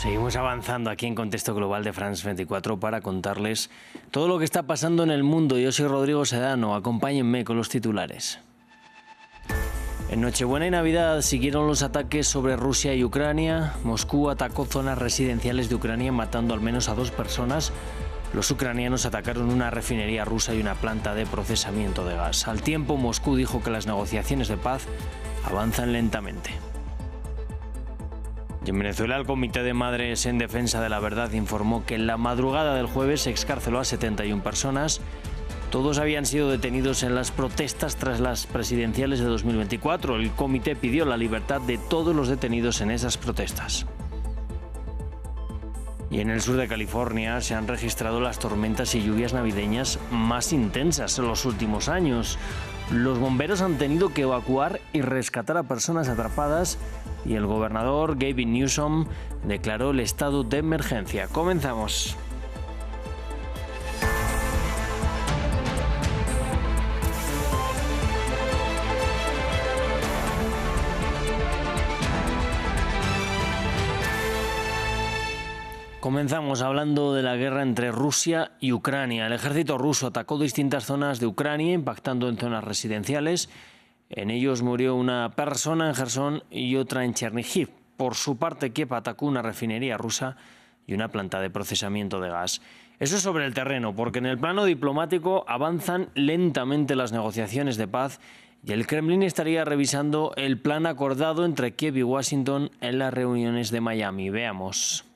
Seguimos avanzando aquí en Contexto Global de France 24 para contarles todo lo que está pasando en el mundo. Yo soy Rodrigo Sedano, acompáñenme con los titulares. En Nochebuena y Navidad siguieron los ataques sobre Rusia y Ucrania. Moscú atacó zonas residenciales de Ucrania matando al menos a 2 personas. Los ucranianos atacaron una refinería rusa y una planta de procesamiento de gas. Al tiempo, Moscú dijo que las negociaciones de paz avanzan lentamente. Y en Venezuela, el Comité de Madres en Defensa de la Verdad informó que en la madrugada del jueves se excarceló a 71 personas. Todos habían sido detenidos en las protestas tras las presidenciales de 2024. El comité pidió la libertad de todos los detenidos en esas protestas. Y en el sur de California se han registrado las tormentas y lluvias navideñas más intensas en los últimos años. Los bomberos han tenido que evacuar y rescatar a personas atrapadas y el gobernador Gavin Newsom declaró el estado de emergencia. Comenzamos. Comenzamos hablando de la guerra entre Rusia y Ucrania. El ejército ruso atacó distintas zonas de Ucrania, impactando en zonas residenciales. En ellos murió una persona en Jersón y otra en Chernihiv. Por su parte, Kiev atacó una refinería rusa y una planta de procesamiento de gas. Eso es sobre el terreno, porque en el plano diplomático avanzan lentamente las negociaciones de paz y el Kremlin estaría revisando el plan acordado entre Kiev y Washington en las reuniones de Miami. Veamos.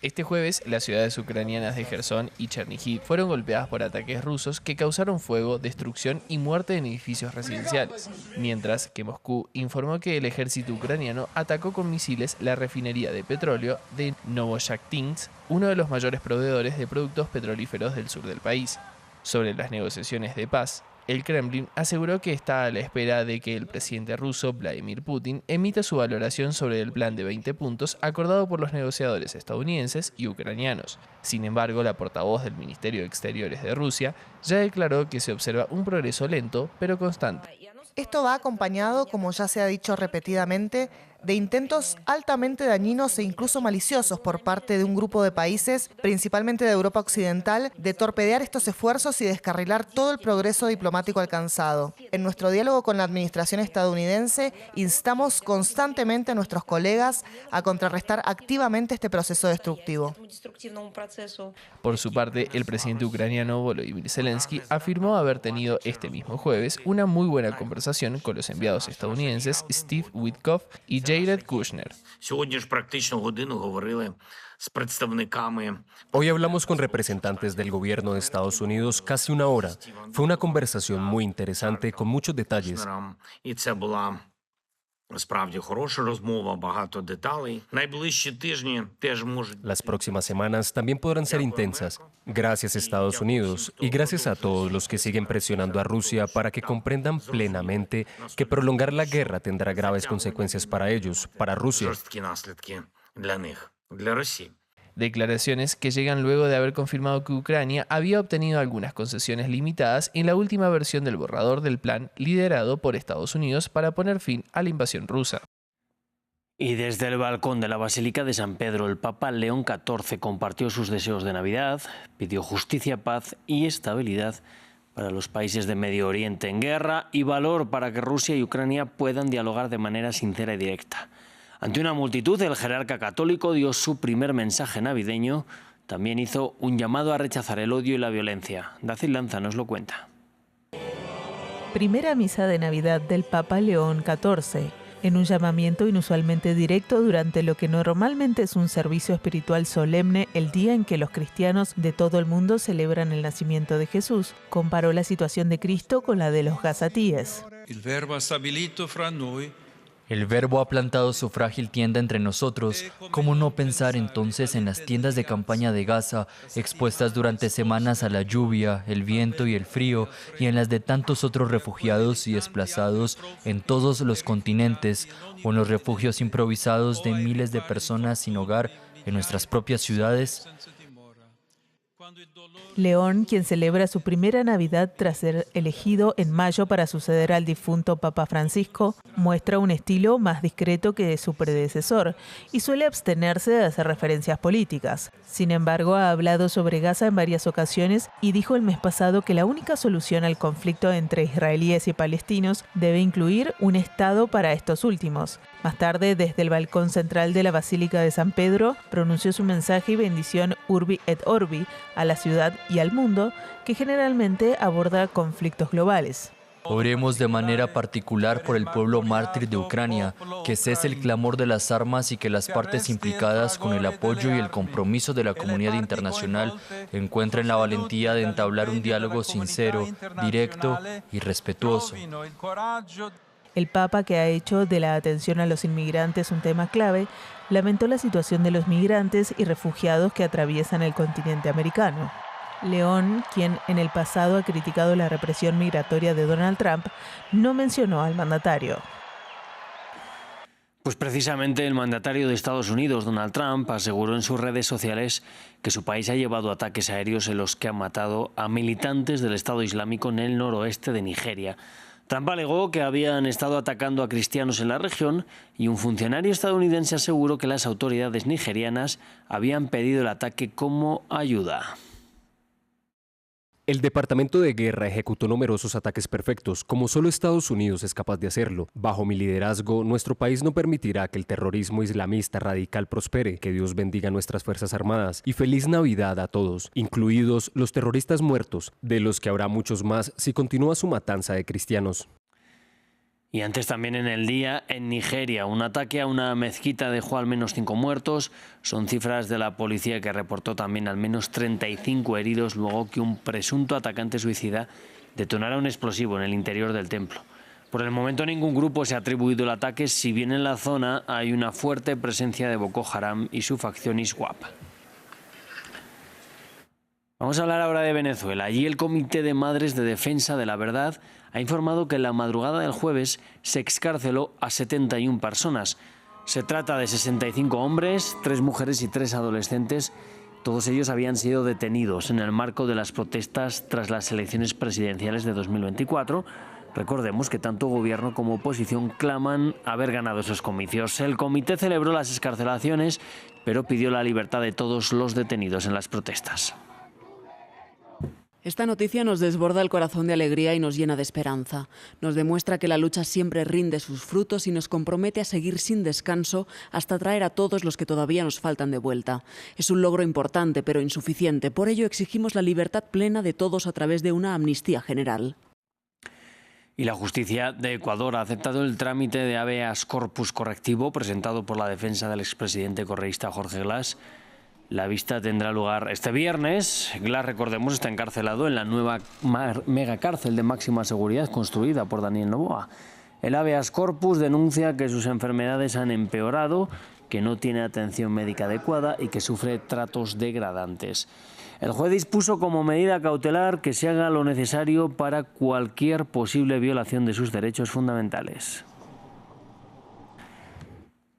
Este jueves, las ciudades ucranianas de Jersón y Chernihiv fueron golpeadas por ataques rusos que causaron fuego, destrucción y muerte en edificios residenciales, mientras que Moscú informó que el ejército ucraniano atacó con misiles la refinería de petróleo de Novoyachtynsk, uno de los mayores proveedores de productos petrolíferos del sur del país. Sobre las negociaciones de paz, el Kremlin aseguró que está a la espera de que el presidente ruso Vladimir Putin emita su valoración sobre el plan de 20 puntos acordado por los negociadores estadounidenses y ucranianos. Sin embargo, la portavoz del Ministerio de Exteriores de Rusia ya declaró que se observa un progreso lento pero constante. Esto va acompañado, como ya se ha dicho repetidamente, de intentos altamente dañinos e incluso maliciosos por parte de un grupo de países, principalmente de Europa Occidental, de torpedear estos esfuerzos y descarrilar todo el progreso diplomático alcanzado. En nuestro diálogo con la administración estadounidense, instamos constantemente a nuestros colegas a contrarrestar activamente este proceso destructivo. Por su parte, el presidente ucraniano Volodymyr Zelensky afirmó haber tenido este mismo jueves una muy buena conversación con los enviados estadounidenses Steve Witkoff y Jared Kushner. Hoy hablamos con representantes del gobierno de Estados Unidos casi una hora. Fue una conversación muy interesante con muchos detalles. Las próximas semanas también podrán ser intensas. Gracias Estados Unidos y gracias a todos los que siguen presionando a Rusia para que comprendan plenamente que prolongar la guerra tendrá graves consecuencias para ellos, para Rusia. Declaraciones que llegan luego de haber confirmado que Ucrania había obtenido algunas concesiones limitadas en la última versión del borrador del plan liderado por Estados Unidos para poner fin a la invasión rusa. Y desde el balcón de la Basílica de San Pedro, el Papa León XIV compartió sus deseos de Navidad, pidió justicia, paz y estabilidad para los países de Medio Oriente en guerra y valor para que Rusia y Ucrania puedan dialogar de manera sincera y directa. Ante una multitud, el jerarca católico dio su primer mensaje navideño. También hizo un llamado a rechazar el odio y la violencia. Dacil Lanza nos lo cuenta. Primera misa de Navidad del Papa León XIV. En un llamamiento inusualmente directo durante lo que normalmente es un servicio espiritual solemne, el día en que los cristianos de todo el mundo celebran el nacimiento de Jesús, comparó la situación de Cristo con la de los gazatíes. El Verbo ha plantado su frágil tienda entre nosotros. ¿Cómo no pensar entonces en las tiendas de campaña de Gaza, expuestas durante semanas a la lluvia, el viento y el frío, y en las de tantos otros refugiados y desplazados en todos los continentes, o en los refugios improvisados de miles de personas sin hogar en nuestras propias ciudades? León, quien celebra su primera Navidad tras ser elegido en mayo para suceder al difunto Papa Francisco, muestra un estilo más discreto que su predecesor y suele abstenerse de hacer referencias políticas. Sin embargo, ha hablado sobre Gaza en varias ocasiones y dijo el mes pasado que la única solución al conflicto entre israelíes y palestinos debe incluir un Estado para estos últimos. Más tarde, desde el balcón central de la Basílica de San Pedro, pronunció su mensaje y bendición Urbi et Orbi a la ciudad y al mundo, que generalmente aborda conflictos globales. Oremos de manera particular por el pueblo mártir de Ucrania, que cese el clamor de las armas y que las partes implicadas, con el apoyo y el compromiso de la comunidad internacional, encuentren la valentía de entablar un diálogo sincero, directo y respetuoso. El Papa, que ha hecho de la atención a los inmigrantes un tema clave, lamentó la situación de los migrantes y refugiados que atraviesan el continente americano. León, quien en el pasado ha criticado la represión migratoria de Donald Trump, no mencionó al mandatario. Pues precisamente el mandatario de Estados Unidos, Donald Trump, aseguró en sus redes sociales que su país ha llevado ataques aéreos en los que ha matado a militantes del Estado Islámico en el noroeste de Nigeria. Trump alegó que habían estado atacando a cristianos en la región y un funcionario estadounidense aseguró que las autoridades nigerianas habían pedido el ataque como ayuda. El Departamento de Guerra ejecutó numerosos ataques perfectos, como solo Estados Unidos es capaz de hacerlo. Bajo mi liderazgo, nuestro país no permitirá que el terrorismo islamista radical prospere. Que Dios bendiga a nuestras Fuerzas Armadas y feliz Navidad a todos, incluidos los terroristas muertos, de los que habrá muchos más si continúa su matanza de cristianos. Y antes también en el día, en Nigeria, un ataque a una mezquita dejó al menos 5 muertos. Son cifras de la policía, que reportó también al menos 35 heridos luego que un presunto atacante suicida detonara un explosivo en el interior del templo. Por el momento ningún grupo se ha atribuido el ataque, si bien en la zona hay una fuerte presencia de Boko Haram y su facción ISWAP. Vamos a hablar ahora de Venezuela. Allí el Comité de Madres de Defensa de la Verdad ha informado que en la madrugada del jueves se excarceló a 71 personas. Se trata de 65 hombres, 3 mujeres y 3 adolescentes. Todos ellos habían sido detenidos en el marco de las protestas tras las elecciones presidenciales de 2024. Recordemos que tanto gobierno como oposición claman haber ganado esos comicios. El comité celebró las excarcelaciones, pero pidió la libertad de todos los detenidos en las protestas. Esta noticia nos desborda el corazón de alegría y nos llena de esperanza. Nos demuestra que la lucha siempre rinde sus frutos y nos compromete a seguir sin descanso hasta traer a todos los que todavía nos faltan de vuelta. Es un logro importante, pero insuficiente. Por ello exigimos la libertad plena de todos a través de una amnistía general. Y la justicia de Ecuador ha aceptado el trámite de habeas corpus correctivo presentado por la defensa del expresidente correísta Jorge Glas. La vista tendrá lugar este viernes. Glas, recordemos, está encarcelado en la nueva megacárcel de máxima seguridad construida por Daniel Noboa. El habeas corpus denuncia que sus enfermedades han empeorado, que no tiene atención médica adecuada y que sufre tratos degradantes. El juez dispuso como medida cautelar que se haga lo necesario para cualquier posible violación de sus derechos fundamentales.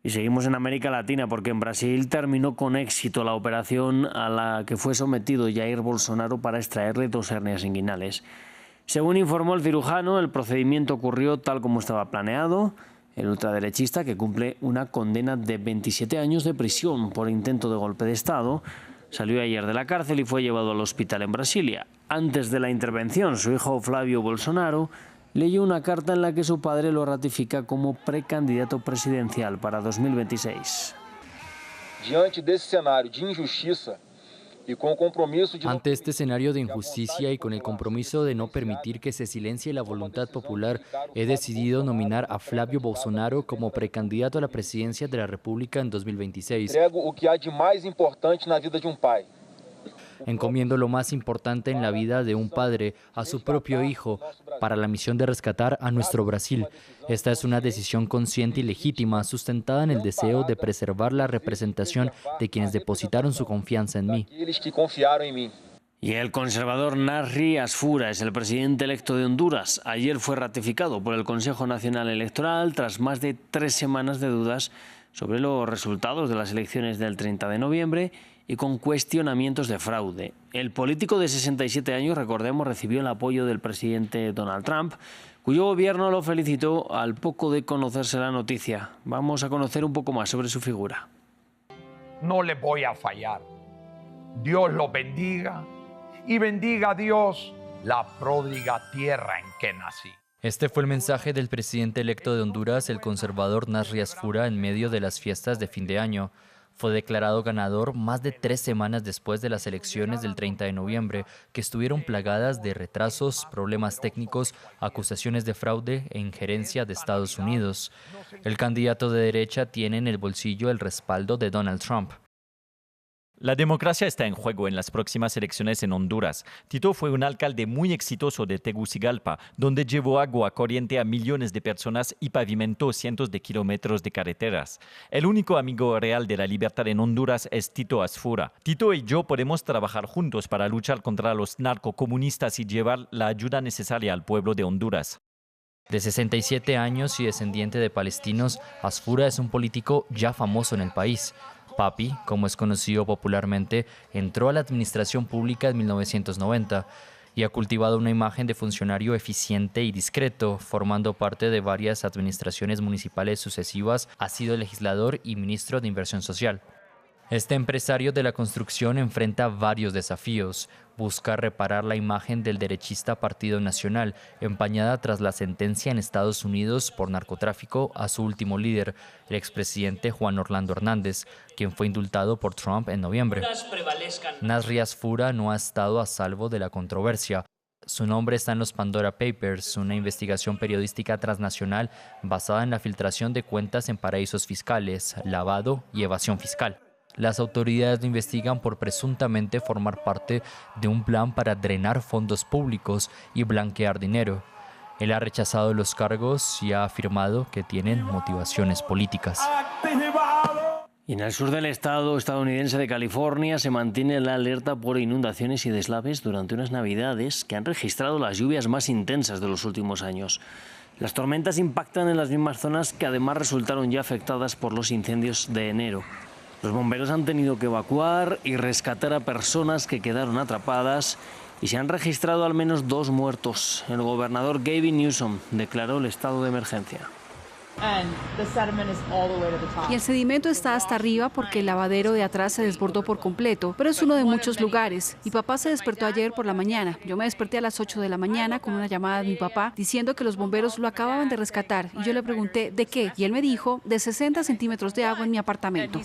Y seguimos en América Latina, porque en Brasil terminó con éxito la operación a la que fue sometido Jair Bolsonaro para extraerle 2 hernias inguinales. Según informó el cirujano, el procedimiento ocurrió tal como estaba planeado. El ultraderechista, que cumple una condena de 27 años de prisión por intento de golpe de Estado, salió ayer de la cárcel y fue llevado al hospital en Brasilia. Antes de la intervención, su hijo Flávio Bolsonaro leyó una carta en la que su padre lo ratifica como precandidato presidencial para 2026. Ante este escenario de injusticia y con el compromiso de no permitir que se silencie la voluntad popular, he decidido nominar a Flávio Bolsonaro como precandidato a la presidencia de la República en 2026. Encomiendo lo más importante en la vida de un padre, a su propio hijo, para la misión de rescatar a nuestro Brasil. Esta es una decisión consciente y legítima, sustentada en el deseo de preservar la representación de quienes depositaron su confianza en mí. Y el conservador Narri Asfura es el presidente electo de Honduras. Ayer fue ratificado por el Consejo Nacional Electoral tras más de 3 semanas de dudas sobre los resultados de las elecciones del 30 de noviembre y con cuestionamientos de fraude. El político de 67 años, recordemos, recibió el apoyo del presidente Donald Trump, cuyo gobierno lo felicitó al poco de conocerse la noticia. Vamos a conocer un poco más sobre su figura. No le voy a fallar. Dios lo bendiga y bendiga a Dios la pródiga tierra en que nací. Este fue el mensaje del presidente electo de Honduras, el conservador Nasrias Fura, en medio de las fiestas de fin de año. Fue declarado ganador más de 3 semanas después de las elecciones del 30 de noviembre, que estuvieron plagadas de retrasos, problemas técnicos, acusaciones de fraude e injerencia de Estados Unidos. El candidato de derecha tiene en el bolsillo el respaldo de Donald Trump. La democracia está en juego en las próximas elecciones en Honduras. Tito fue un alcalde muy exitoso de Tegucigalpa, donde llevó agua corriente a millones de personas y pavimentó cientos de kilómetros de carreteras. El único amigo real de la libertad en Honduras es Tito Asfura. Tito y yo podemos trabajar juntos para luchar contra los narcocomunistas y llevar la ayuda necesaria al pueblo de Honduras. De 67 años y descendiente de palestinos, Asfura es un político ya famoso en el país. Papi, como es conocido popularmente, entró a la administración pública en 1990 y ha cultivado una imagen de funcionario eficiente y discreto, formando parte de varias administraciones municipales sucesivas. Ha sido legislador y ministro de Inversión Social. Este empresario de la construcción enfrenta varios desafíos. Busca reparar la imagen del derechista Partido Nacional, empañada tras la sentencia en Estados Unidos por narcotráfico a su último líder, el expresidente Juan Orlando Hernández, quien fue indultado por Trump en noviembre. Nasrias Fura no ha estado a salvo de la controversia. Su nombre está en los Pandora Papers, una investigación periodística transnacional basada en la filtración de cuentas en paraísos fiscales, lavado y evasión fiscal. Las autoridades lo investigan por presuntamente formar parte de un plan para drenar fondos públicos y blanquear dinero. Él ha rechazado los cargos y ha afirmado que tienen motivaciones políticas. Y en el sur del estado estadounidense de California se mantiene la alerta por inundaciones y deslaves durante unas navidades que han registrado las lluvias más intensas de los últimos años. Las tormentas impactan en las mismas zonas que además resultaron ya afectadas por los incendios de enero. Los bomberos han tenido que evacuar y rescatar a personas que quedaron atrapadas y se han registrado al menos 2 muertos. El gobernador Gavin Newsom declaró el estado de emergencia. Y el sedimento está hasta arriba porque el lavadero de atrás se desbordó por completo, pero es uno de muchos lugares. Mi papá se despertó ayer por la mañana. Yo me desperté a las 8 de la mañana con una llamada de mi papá diciendo que los bomberos lo acababan de rescatar. Y yo le pregunté, ¿de qué? Y él me dijo, de 60 centímetros de agua en mi apartamento.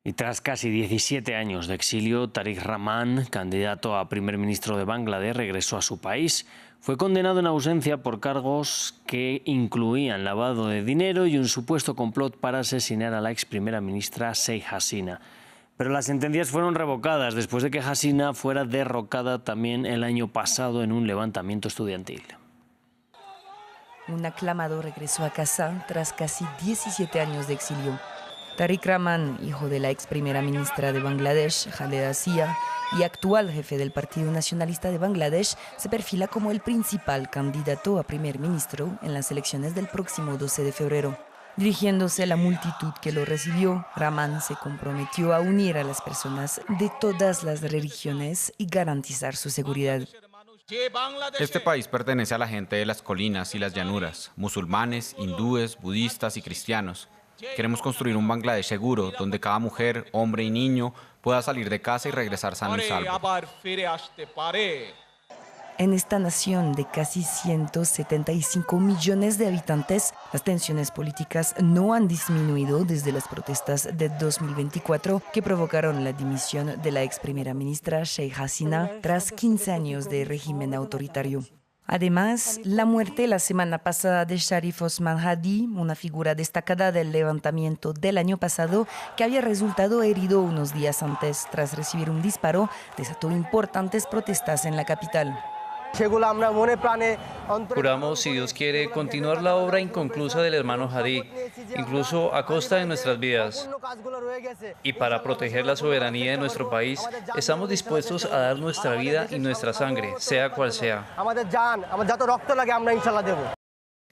Y tras casi 17 años de exilio, Tariq Rahman, candidato a primer ministro de Bangladesh, regresó a su país. Fue condenado en ausencia por cargos que incluían lavado de dinero y un supuesto complot para asesinar a la ex primera ministra Sheikh Hasina. Pero las sentencias fueron revocadas después de que Hasina fuera derrocada también el año pasado en un levantamiento estudiantil. Un aclamado regresó a casa tras casi 17 años de exilio. Tariq Rahman, hijo de la ex primera ministra de Bangladesh, Khaleda Zia, y actual jefe del Partido Nacionalista de Bangladesh, se perfila como el principal candidato a primer ministro en las elecciones del próximo 12 de febrero. Dirigiéndose a la multitud que lo recibió, Rahman se comprometió a unir a las personas de todas las religiones y garantizar su seguridad. Este país pertenece a la gente de las colinas y las llanuras, musulmanes, hindúes, budistas y cristianos. Queremos construir un Bangladesh seguro, donde cada mujer, hombre y niño pueda salir de casa y regresar sano y salvo. En esta nación de casi 175 millones de habitantes, las tensiones políticas no han disminuido desde las protestas de 2024 que provocaron la dimisión de la ex primera ministra Sheikh Hasina tras 15 años de régimen autoritario. Además, la muerte la semana pasada de Sharif Osman Hadi, una figura destacada del levantamiento del año pasado, que había resultado herido unos días antes tras recibir un disparo, desató importantes protestas en la capital. Juramos, si Dios quiere, continuar la obra inconclusa del hermano Hadi, incluso a costa de nuestras vidas. Y para proteger la soberanía de nuestro país, estamos dispuestos a dar nuestra vida y nuestra sangre, sea cual sea.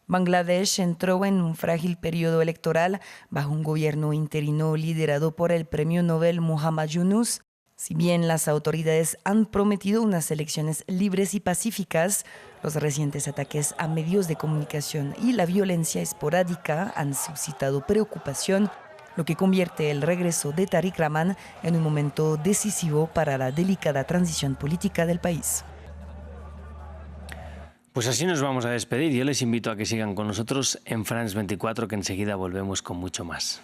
Bangladesh entró en un frágil periodo electoral bajo un gobierno interino liderado por el premio Nobel Muhammad Yunus. Si bien las autoridades han prometido unas elecciones libres y pacíficas, los recientes ataques a medios de comunicación y la violencia esporádica han suscitado preocupación, lo que convierte el regreso de Tariq Rahman en un momento decisivo para la delicada transición política del país. Pues así nos vamos a despedir. Yo les invito a que sigan con nosotros en France 24, que enseguida volvemos con mucho más.